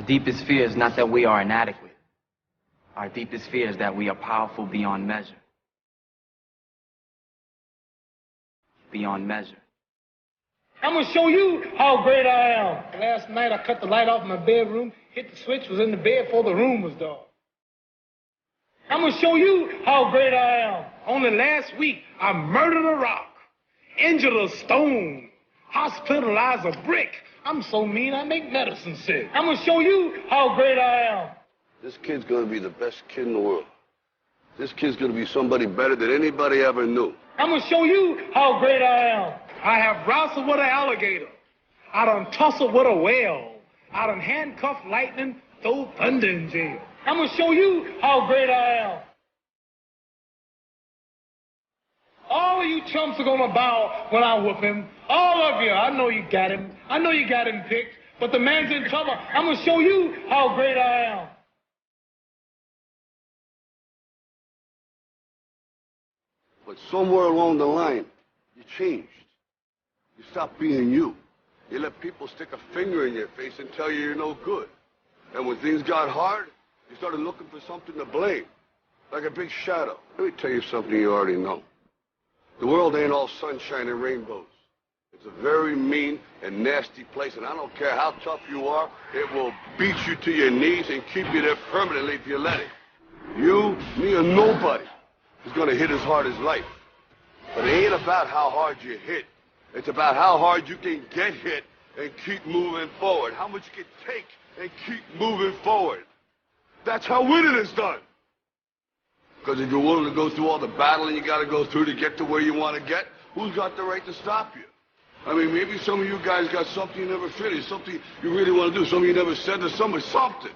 deepest fear is not that we are inadequate. Our deepest fear is that we are powerful beyond measure. Beyond measure. I'm gonna show you how great I am. Last night I cut the light off in my bedroom, hit the switch, was in the bed before the room was dark. I'm gonna show you how great I am. Only last week I murdered a rock, injured a stone, hospitalized a brick. I'm so mean I make medicine sick. I'm gonna show you how great I am. This kid's gonna be the best kid in the world. This kid's gonna be somebody better than anybody ever knew. I'm gonna show you how great I am. I have wrestled with an alligator. I done tussled with a whale. I done handcuffed lightning, throw thunder in jail. I'm gonna show you how great I am. All of you chumps are gonna bow when I whoop him. All of you. I know you got him. I know you got him picked. But the man's in trouble. I'm gonna show you how great I am. But somewhere along the line, you changed. You stopped being you. You let people stick a finger in your face and tell you you're no good. And when things got hard, you started looking for something to blame, like a big shadow. Let me tell you something you already know. The world ain't all sunshine and rainbows. It's a very mean and nasty place, and I don't care how tough you are, it will beat you to your knees and keep you there permanently if you let it. You, me, or nobody is going to hit as hard as life. But it ain't about how hard you hit. It's about how hard you can get hit and keep moving forward. How much you can take and keep moving forward. That's how winning is done. Because if you're willing to go through all the battling you got to go through to get to where you want to get, who's got the right to stop you? I mean, maybe some of you guys got something you never finished, something you really want to do, something you never said to somebody, something.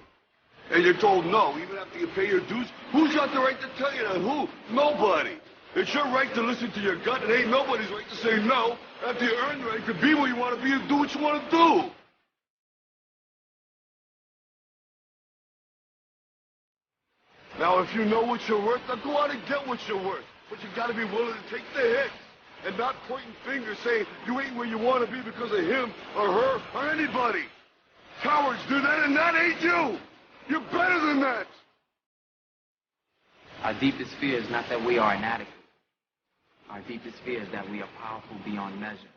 And you're told no, even after you pay your dues. Who's got the right to tell you that? Who? Nobody. It's your right to listen to your gut. It ain't nobody's right to say no after you earn the right to be where you want to be and do what you want to do. Now, if you know what you're worth, now go out and get what you're worth. But you got to be willing to take the hit and not pointing fingers saying you ain't where you want to be because of him or her or anybody. Cowards do that, and that ain't you. You're better than that. Our deepest fear is not that we are inadequate. Our deepest fear is that we are powerful beyond measure.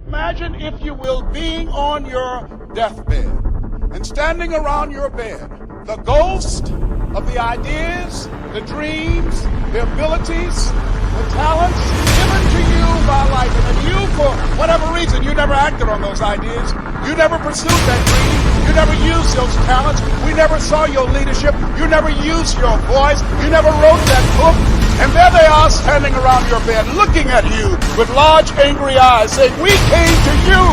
Imagine, if you will, being on your deathbed and standing around your bed, the ghost of the ideas, the dreams, the abilities, the talents given to you by life. And if you, for whatever reason, you never acted on those ideas, you never pursued that dream, you never used those talents, we never saw your leadership, you never used your voice, you never wrote that book, and there they are standing around your bed looking at you with large angry eyes saying, we came to you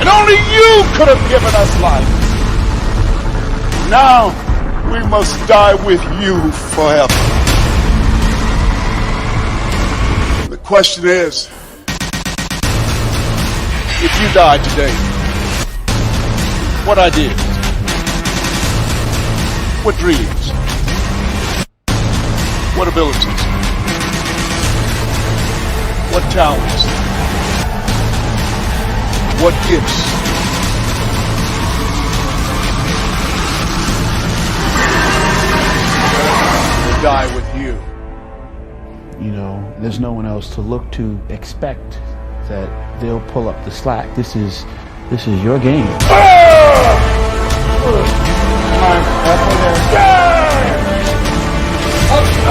and only you could have given us life. Now we must die with you forever. The question is, if you died today, what ideas? What dreams? What abilities? What talents? What gifts? Will die with you. You know, there's no one else to look to. Expect that they'll pull up the slack. This is your game. Come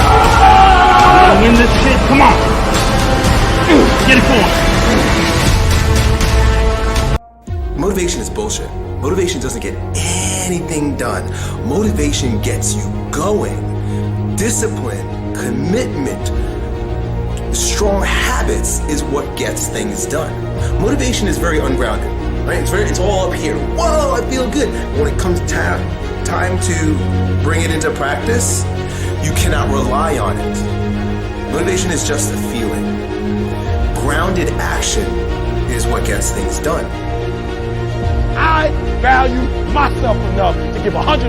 on, Get it going. Motivation is bullshit. Motivation doesn't get anything done. Motivation gets you going. Discipline, commitment, strong habits is what gets things done. Motivation is very ungrounded, right? It's all up here. Whoa, I feel good. When it comes time to bring it into practice, you cannot rely on it. Motivation is just a feeling. Grounded action is what gets things done. I value myself enough to give 120%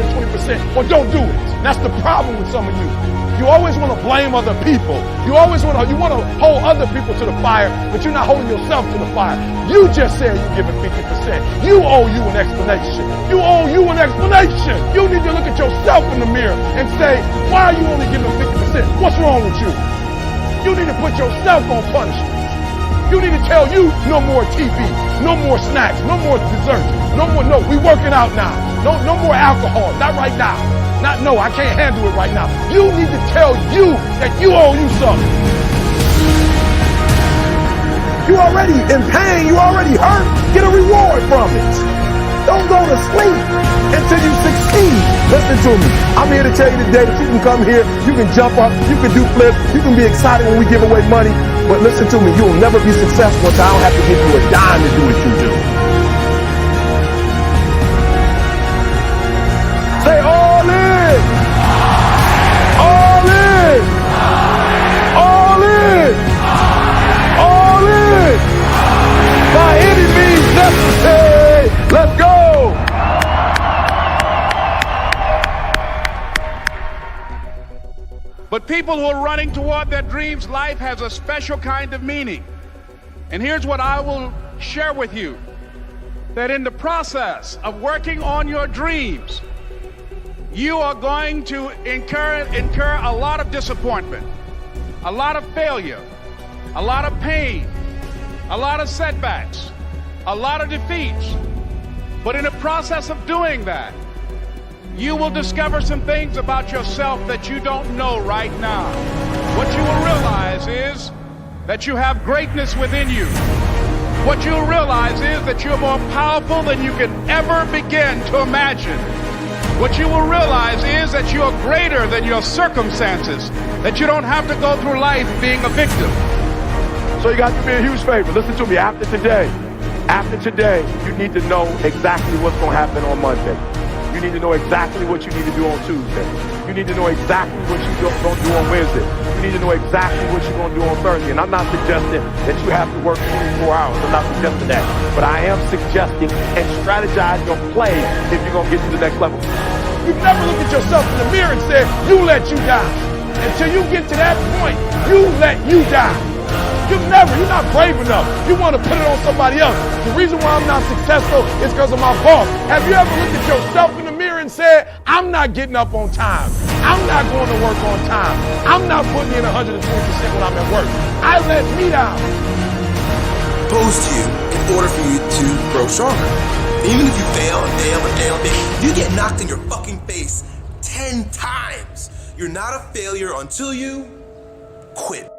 or don't do it. That's the problem with some of you. You always want to blame other people. You want to hold other people to the fire, but you're not holding yourself to the fire. You just said you're giving 50%. You owe you an explanation. You owe you an explanation. You need to look at yourself in the mirror and say, why are you only giving 50%? What's wrong with you? You need to put yourself on punishment. You need to tell you no more TV, no more snacks, no more desserts, no, we working out now. No more alcohol, not right now. I can't handle it right now. You need to tell you that you owe you something. You already in pain, you already hurt, get a reward from it. Don't go to sleep until you succeed. Listen to me. I'm here to tell you today that you can come here, you can jump up, you can do flips, you can be excited when we give away money. But listen to me, you will never be successful until I don't have to give you a dime to do what you do. Say all in! All in! All in! All in! By any means necessary! Let's go! But people who are running toward their dreams, life has a special kind of meaning. And here's what I will share with you. That in the process of working on your dreams, you are going to incur a lot of disappointment, a lot of failure, a lot of pain, a lot of setbacks, a lot of defeats. But in the process of doing that, you will discover some things about yourself that you don't know right now. What you will realize is that you have greatness within you. What you'll realize is that you're more powerful than you can ever begin to imagine. What you will realize is that you're greater than your circumstances, that you don't have to go through life being a victim. So you got to be a huge favor. Listen to me. After today, you need to know exactly what's going to happen on Monday. You need to know exactly what you need to do on Tuesday. You need to know exactly what you don't do on Wednesday. You need to know exactly what you're going to do on Thursday. And I'm not suggesting that you have to work 24 hours. I'm not suggesting that. But I am suggesting and strategize your play if you're going to get to the next level. You never look at yourself in the mirror and say, you let you die. Until you get to that point, you let you die. You're not brave enough. You want to put it on somebody else. The reason why I'm not successful is because of my boss. Have you ever looked at yourself in the mirror and said, I'm not getting up on time. I'm not going to work on time. I'm not putting in 120% when I'm at work. I let me down. Posed to you in order for you to grow stronger. Even if you fail and fail and fail and fail, you get knocked in your fucking face 10 times. You're not a failure until you quit.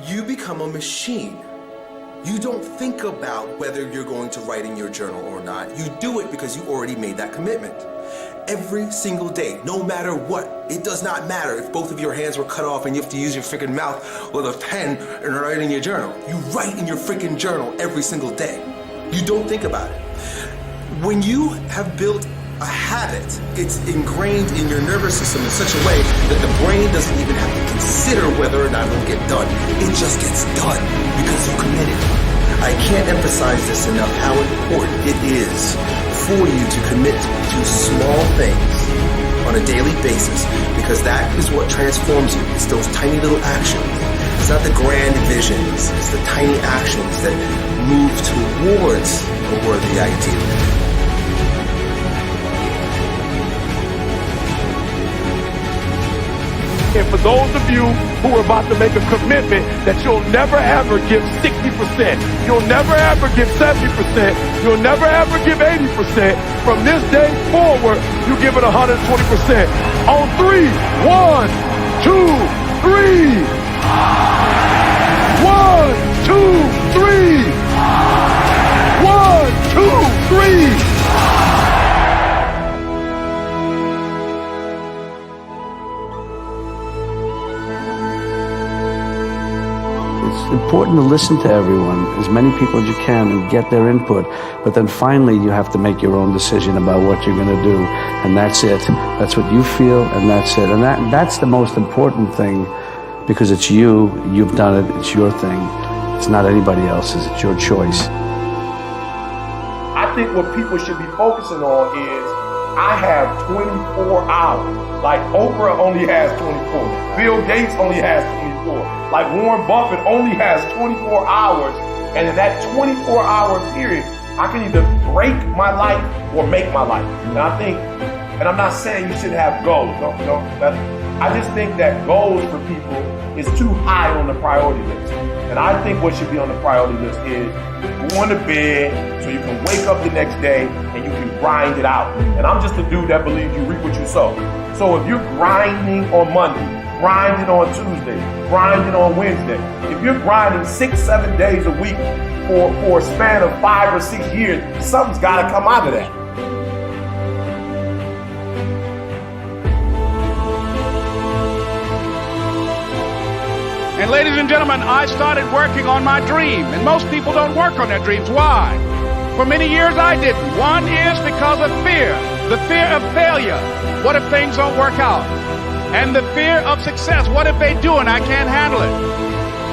You become a machine. You don't think about whether you're going to write in your journal or not. You do it because you already made that commitment. Every single day, no matter what. It does not matter if both of your hands were cut off and you have to use your freaking mouth with a pen and write in your journal. You write in your freaking journal every single day. You don't think about it. When you have built a habit, it's ingrained in your nervous system in such a way that the brain doesn't even have to consider whether or not it'll get done. It just gets done because you committed. I can't emphasize this enough how important it is for you to commit to small things on a daily basis, because that is what transforms you. It's those tiny little actions. It's not the grand visions, it's the tiny actions that move towards a worthy ideal. And for those of you who are about to make a commitment that you'll never ever give 60%, you'll never ever give 70%, you'll never ever give 80%, from this day forward, you give it 120%. On 3, 1, 2, 3. 1, 2, 3. 1, 2, 3. It's important to listen to everyone, as many people as you can, and get their input. But then finally, you have to make your own decision about what you're going to do. And that's it. That's what you feel, and that's it. And that's the most important thing, because it's you. You've done it. It's your thing. It's not anybody else's. It's your choice. I think what people should be focusing on is, I have 24 hours. Like Oprah only has 24. Bill Gates only has 24. Like Warren Buffett only has 24 hours. And in that 24-hour period, I can either break my life or make my life. And I think, and I'm not saying you should have goals. No, I just think that goals for people is too high on the priority list. And I think what should be on the priority list is going to bed so you can wake up the next day and you can grind it out. And I'm just a dude that believes you reap what you sow. So if you're grinding on Monday, grinding on Tuesday, grinding on Wednesday, if you're grinding 6-7 days a week for a span of 5 or 6 years, something's got to come out of that. And ladies and gentlemen, I started working on my dream. And most people don't work on their dreams. Why? For many years I didn't. One is because of fear. The fear of failure. What if things don't work out? And the fear of success. What if they do and I can't handle it?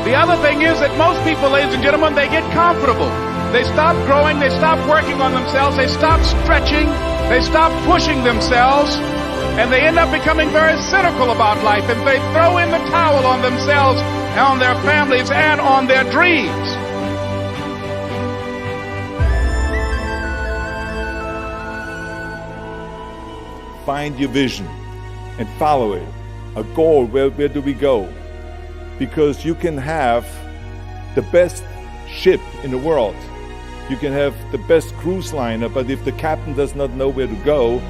The other thing is that most people, ladies and gentlemen, they get comfortable. They stop growing. They stop working on themselves. They stop stretching. They stop pushing themselves. And they end up becoming very cynical about life, and they throw in the towel on themselves, on their families, and on their dreams. Find your vision and follow it. A goal, where do we go? Because you can have the best ship in the world. You can have the best cruise liner, but if the captain does not know where to go,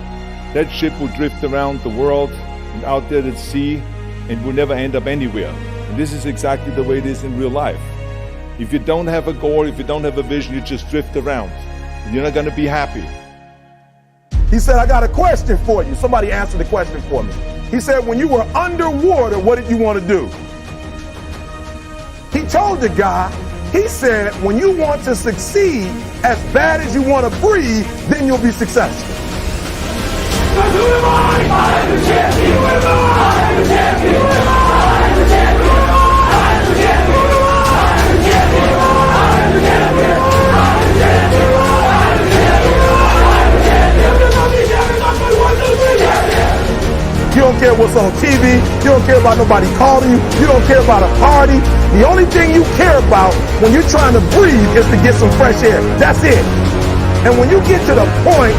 that ship will drift around the world and out there at sea and will never end up anywhere. And this is exactly the way it is in real life. If you don't have a goal, if you don't have a vision, you just drift around. And you're not going to be happy. He said, I got a question for you. Somebody answer the question for me. He said, when you were underwater, what did you want to do? He told the guy, he said, when you want to succeed as bad as you want to breathe, then you'll be successful. Who am I? I am the champion. Who am I? I am the champion. Who am I? I am the champion. I am the champion. I am the champion. I am the champion. I am the champion. I am the champion. I am the champion. You don't care what's on TV. You don't care about nobody calling you. You don't care about a party. The only thing you care about when you're trying to breathe is to get some fresh air. That's it. And when you get to the point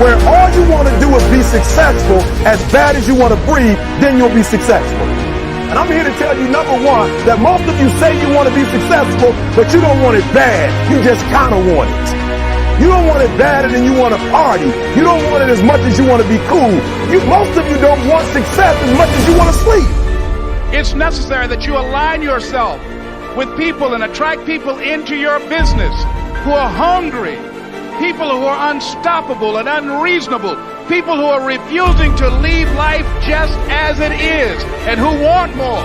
where all you want to do is be successful as bad as you want to breathe, then you'll be successful. And I'm here to tell you, number one, that most of you say you want to be successful, but you don't want it bad. You just kind of want it. You don't want it better than you want to party. You don't want it as much as you want to be cool. Most of you don't want success as much as you want to sleep. It's necessary that you align yourself with people and attract people into your business who are hungry, people who are unstoppable and unreasonable, people who are refusing to leave life just as it is and who want more.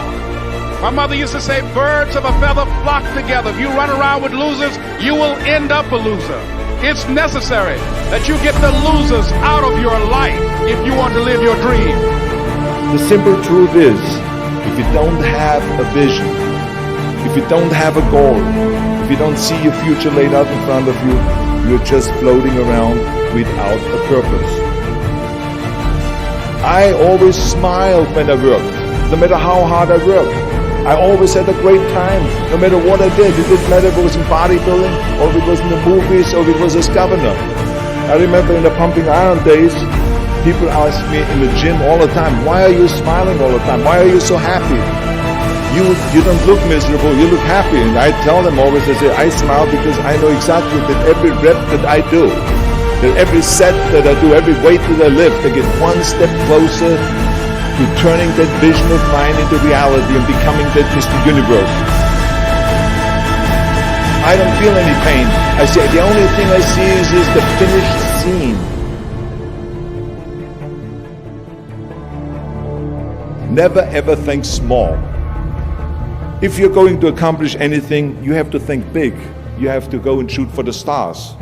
My mother used to say, birds of a feather flock together. If you run around with losers, you will end up a loser. It's necessary that you get the losers out of your life if you want to live your dream. The simple truth is, if you don't have a vision, if you don't have a goal, if you don't see your future laid out in front of you, you're just floating around without a purpose. I always smiled when I worked, no matter how hard I worked. I always had a great time, no matter what I did. It didn't matter if it was in bodybuilding, or if it was in the movies, or if it was as governor. I remember in the pumping iron days, people asked me in the gym all the time, why are you smiling all the time? Why are you so happy? You don't look miserable, you look happy. And I tell them always, I say, I smile because I know exactly that every rep that I do, That every set that I do, every weight that I lift, I get one step closer to turning that vision of mine into reality and becoming that Mr. Universe. I don't feel any pain. I say the only thing I see is the finished scene. Never ever think small. If you're going to accomplish anything, you have to think big. You have to go and shoot for the stars.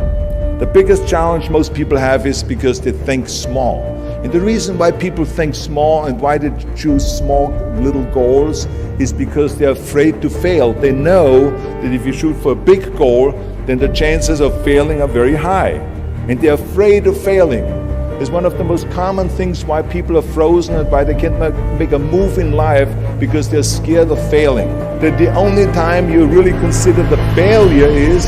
The biggest challenge most people have is because they think small. And the reason why people think small and why they choose small little goals is because they're afraid to fail. They know that if you shoot for a big goal, then the chances of failing are very high. And they're afraid of failing. It's one of the most common things why people are frozen and why they can't make a move in life, because they're scared of failing. That the only time you really consider the failure is